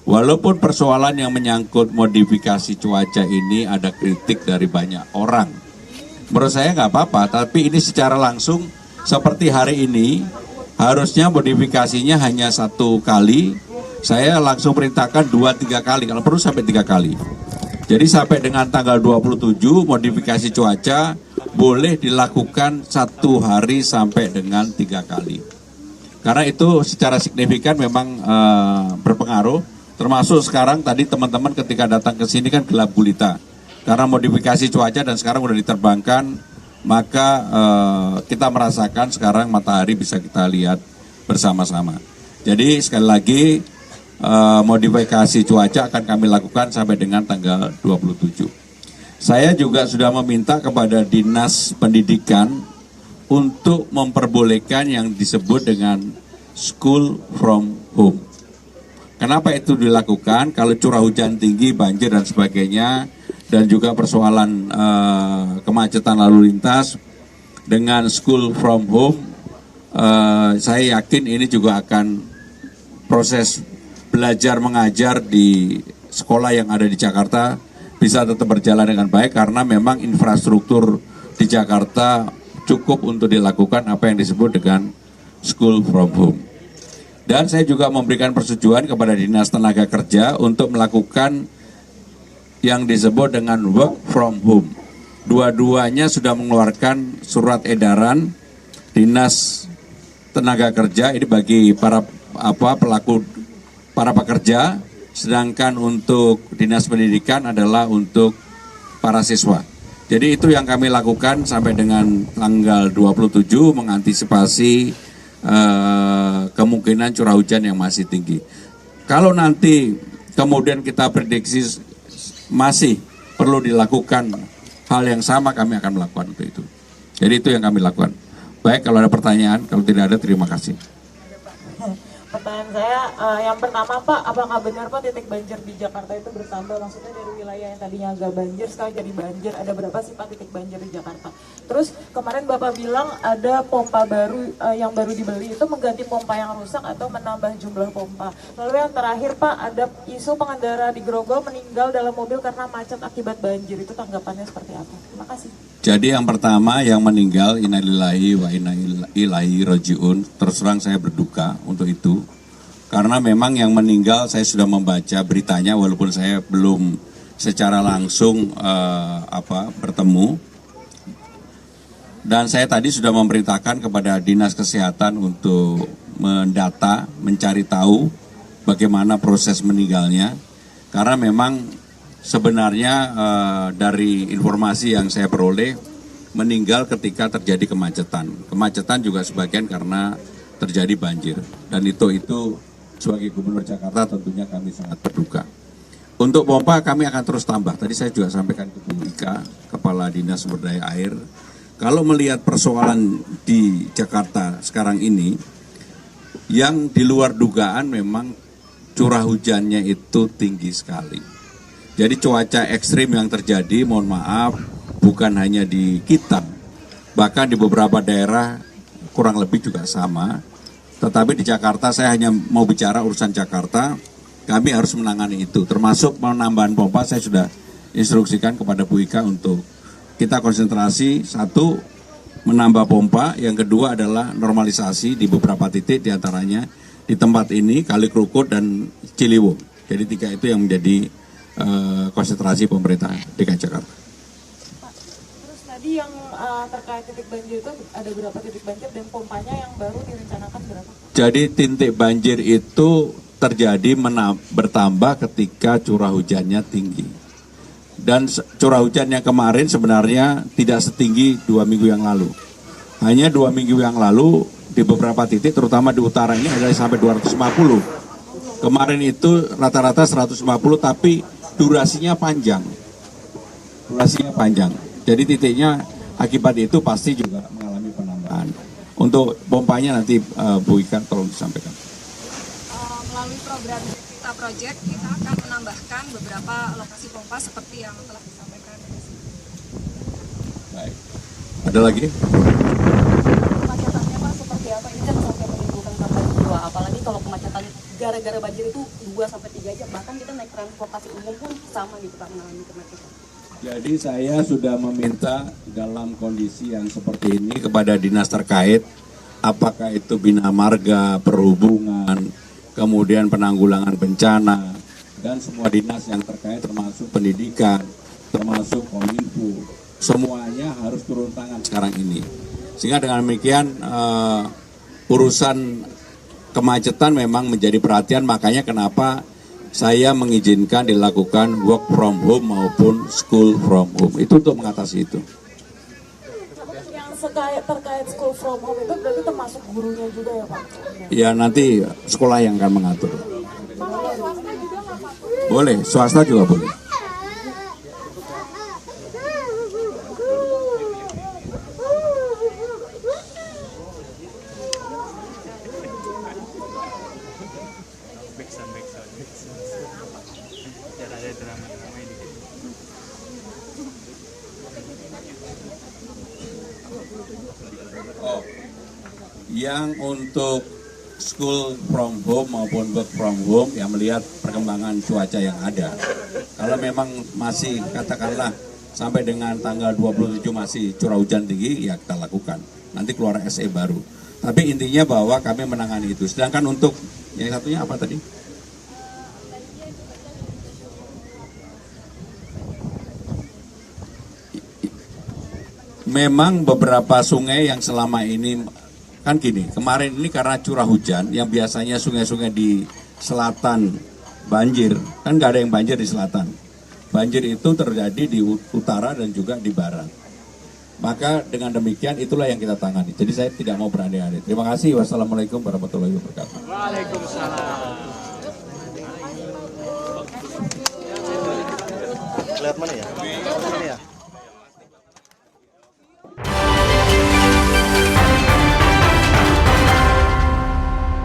Walaupun persoalan yang menyangkut modifikasi cuaca ini ada kritik dari banyak orang. Menurut saya nggak apa-apa, tapi ini secara langsung seperti hari ini, harusnya modifikasinya hanya 1 kali. Saya langsung perintahkan 2-3 kali, kalau perlu sampai 3 kali. Jadi sampai dengan tanggal 27 modifikasi cuaca boleh dilakukan 1 hari sampai dengan 3 kali. Karena itu secara signifikan memang berpengaruh. Termasuk sekarang tadi teman-teman ketika datang ke sini kan gelap gulita. Karena modifikasi cuaca dan sekarang udah diterbangkan, maka kita merasakan sekarang matahari bisa kita lihat bersama-sama. Jadi sekali lagi modifikasi cuaca akan kami lakukan sampai dengan tanggal 27. Saya juga sudah meminta kepada Dinas Pendidikan untuk memperbolehkan yang disebut dengan school from home. Kenapa itu dilakukan? Kalau curah hujan tinggi, banjir dan sebagainya, dan juga persoalan kemacetan lalu lintas, dengan school from home, saya yakin ini juga akan proses belajar mengajar di sekolah yang ada di Jakarta bisa tetap berjalan dengan baik, karena memang infrastruktur di Jakarta cukup untuk dilakukan apa yang disebut dengan school from home. Dan saya juga memberikan persetujuan kepada Dinas Tenaga Kerja untuk melakukan yang disebut dengan work from home. Dua-duanya sudah mengeluarkan surat edaran Dinas Tenaga Kerja ini bagi para pekerja, sedangkan untuk Dinas Pendidikan adalah untuk para siswa. Jadi itu yang kami lakukan sampai dengan tanggal 27 mengantisipasi kemungkinan curah hujan yang masih tinggi. Kalau nanti kemudian kita prediksi masih perlu dilakukan hal yang sama, kami akan melakukan untuk itu. Jadi itu yang kami lakukan. Baik, kalau ada pertanyaan, kalau tidak ada terima kasih. Pertanyaan saya yang pertama, Pak, apakah benar Pak titik banjir di Jakarta itu bertambah? Maksudnya dari wilayah yang tadinya agak banjir sekarang jadi banjir. Ada berapa sih Pak titik banjir di Jakarta? Terus kemarin Bapak bilang ada pompa baru yang baru dibeli, itu mengganti pompa yang rusak atau menambah jumlah pompa. Lalu yang terakhir Pak, ada isu pengendara di Grogol meninggal dalam mobil karena macet akibat banjir. Itu tanggapannya seperti apa? Terima kasih. Jadi yang pertama yang meninggal, innalillahi wa inna ilaihi rajiun, terus terang saya berduka untuk itu. Karena memang yang meninggal saya sudah membaca beritanya walaupun saya belum secara langsung bertemu. Dan saya tadi sudah memerintahkan kepada Dinas Kesehatan untuk mendata, mencari tahu bagaimana proses meninggalnya. Karena memang sebenarnya dari informasi yang saya peroleh, meninggal ketika terjadi kemacetan. Kemacetan juga sebagian karena terjadi banjir. Dan itu sebagai Gubernur Jakarta tentunya kami sangat berduka. Untuk pompa kami akan terus tambah. Tadi saya juga sampaikan ke Bu Ika, Kepala Dinas Sumber Daya Air. Kalau melihat persoalan di Jakarta sekarang ini, yang di luar dugaan memang curah hujannya itu tinggi sekali. Jadi cuaca ekstrim yang terjadi, mohon maaf, bukan hanya di kita, bahkan di beberapa daerah kurang lebih juga sama. Tetapi di Jakarta, saya hanya mau bicara urusan Jakarta, kami harus menangani itu. Termasuk penambahan pompa, saya sudah instruksikan kepada Bu Ika untuk kita konsentrasi, satu, menambah pompa, yang kedua adalah normalisasi di beberapa titik, diantaranya di tempat ini, Kali Krukut dan Ciliwung. Jadi 3 itu yang menjadi konsentrasi pemerintah DKI Jakarta. Pak, terus tadi yang terkait titik banjir itu ada berapa titik banjir dan pompanya yang baru direncanakan berapa? Jadi titik banjir itu terjadi bertambah ketika curah hujannya tinggi. Dan curah hujan yang kemarin sebenarnya tidak setinggi 2 minggu yang lalu. Hanya 2 minggu yang lalu di beberapa titik, terutama di utara ini ada sampai 250. Kemarin itu rata-rata 150, tapi durasinya panjang. Jadi titiknya akibat itu pasti juga mengalami penambahan. Untuk pompanya nanti Bu Ika tolong disampaikan. Melalui program kita Project, kita akan menambahkan beberapa lokasi pompa seperti yang telah disampaikan. Baik. Ada lagi? Kemacetannya Pak seperti apa? Ini kan sampai menimbulkan korban jiwa, apalagi kalau kemacetan gara-gara banjir itu 2-3 jam, bahkan kita naik transportasi umum pun sama gitu Pak mengalami kemacetan. Jadi saya sudah meminta dalam kondisi yang seperti ini kepada dinas terkait, apakah itu Bina Marga, Perhubungan, kemudian penanggulangan bencana, dan semua dinas yang terkait termasuk pendidikan, termasuk Kominfo, semuanya harus turun tangan sekarang ini. Sehingga dengan demikian urusan kemacetan memang menjadi perhatian, makanya kenapa saya mengizinkan dilakukan work from home maupun school from home. Itu untuk mengatasi itu. Yang terkait school from home itu berarti termasuk gurunya juga ya Pak? Ya nanti sekolah yang akan mengatur. Boleh, swasta juga boleh. Oh, yang untuk school from home maupun work from home yang melihat perkembangan cuaca yang ada. Kalau memang masih katakanlah sampai dengan tanggal 27 masih curah hujan tinggi, ya kita lakukan. Nanti keluar SE baru. Tapi intinya bahwa kami menangani itu. Sedangkan untuk yang satunya apa tadi? Memang beberapa sungai yang selama ini, kan gini, kemarin ini karena curah hujan, yang biasanya sungai-sungai di selatan banjir, kan nggak ada yang banjir di selatan. Banjir itu terjadi di utara dan juga di barat. Maka dengan demikian itulah yang kita tangani. Jadi saya tidak mau berandai-andai. Terima kasih. Wassalamualaikum warahmatullahi wabarakatuh. Waalaikumsalam. Lihat mana ya? Mana ya?